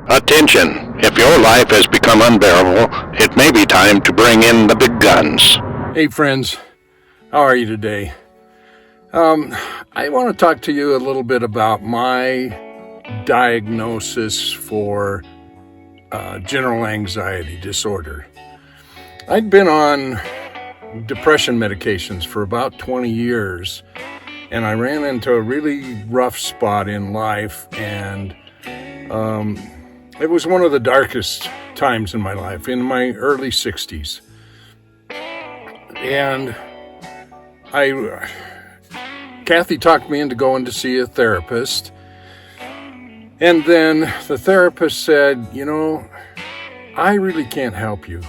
Attention! If your life has become unbearable, it may be time to bring in the big guns. Hey friends, how are you today? I want to talk to you a little bit about my diagnosis for general anxiety disorder. I'd been on depression medications for about 20 years, and I ran into a really rough spot in life, and it was one of the darkest times in my life, in my early 60s. And Kathy talked me into going to see a therapist. And then the therapist said, I really can't help you.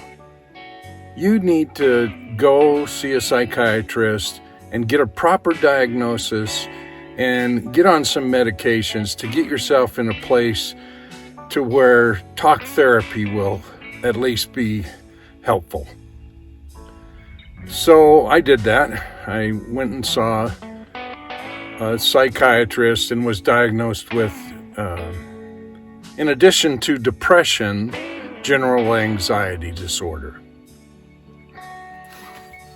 You need to go see a psychiatrist and get a proper diagnosis and get on some medications to get yourself in a place to where talk therapy will at least be helpful. So I did that. I went and saw a psychiatrist and was diagnosed with, in addition to depression, general anxiety disorder.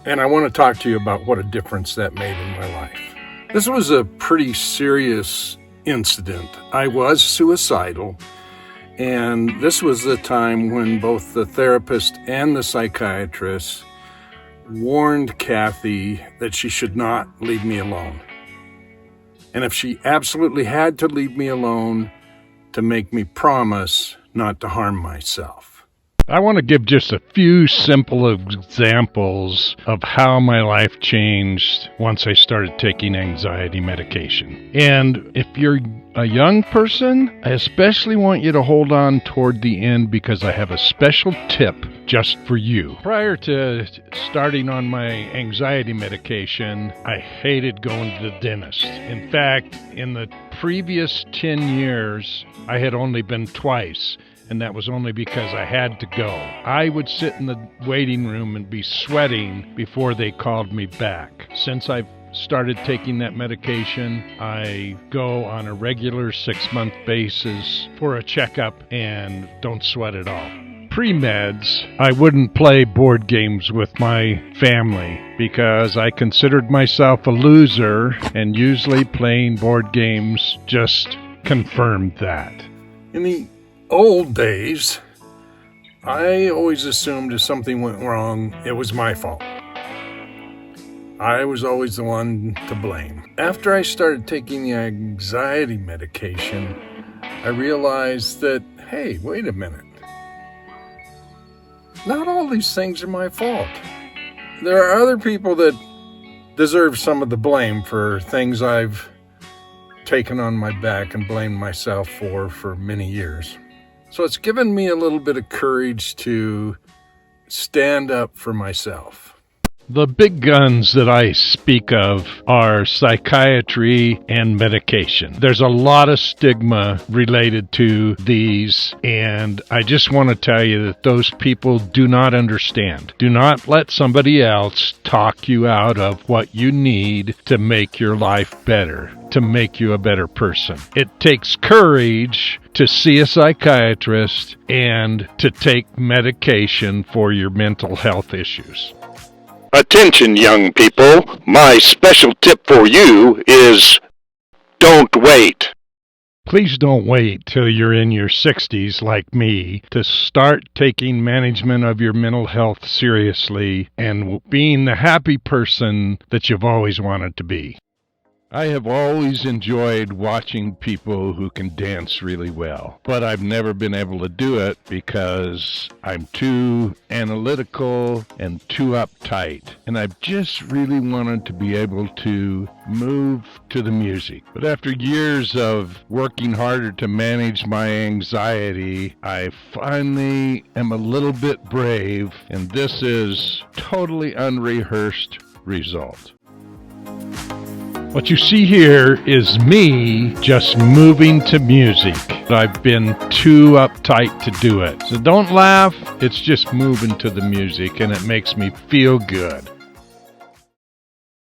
And I want to talk to you about what a difference that made in my life. This was a pretty serious incident. I was suicidal, and this was the time when both the therapist and the psychiatrist warned Kathy that she should not leave me alone. And if she absolutely had to leave me alone, to make me promise not to harm myself. I want to give just a few simple examples of how my life changed once I started taking anxiety medication. And if you're a young person, I especially want you to hold on toward the end because I have a special tip just for you. Prior to starting on my anxiety medication, I hated going to the dentist. In fact, in the previous 10 years, I had only been twice. And that was only because I had to go. I would sit in the waiting room and be sweating before they called me back. Since I've started taking that medication, I go on a regular 6-month basis for a checkup and don't sweat at all. Pre-meds, I wouldn't play board games with my family because I considered myself a loser, and usually playing board games just confirmed that. In the old days, I always assumed if something went wrong, it was my fault. I was always the one to blame. After I started taking the anxiety medication, I realized that, hey, wait a minute. Not all these things are my fault. There are other people that deserve some of the blame for things I've taken on my back and blamed myself for many years. So it's given me a little bit of courage to stand up for myself. The big guns that I speak of are psychiatry and medication. There's a lot of stigma related to these, and I just want to tell you that those people do not understand. Do not let somebody else talk you out of what you need to make your life better, to make you a better person. It takes courage to see a psychiatrist and to take medication for your mental health issues. Attention, young people. My special tip for you is don't wait. Please don't wait till you're in your 60s like me to start taking management of your mental health seriously and being the happy person that you've always wanted to be. I have always enjoyed watching people who can dance really well, but I've never been able to do it because I'm too analytical and too uptight, and I've just really wanted to be able to move to the music. But after years of working harder to manage my anxiety, I finally am a little bit brave, and this is totally unrehearsed result. What you see here is me just moving to music. I've been too uptight to do it. So don't laugh, it's just moving to the music, and it makes me feel good.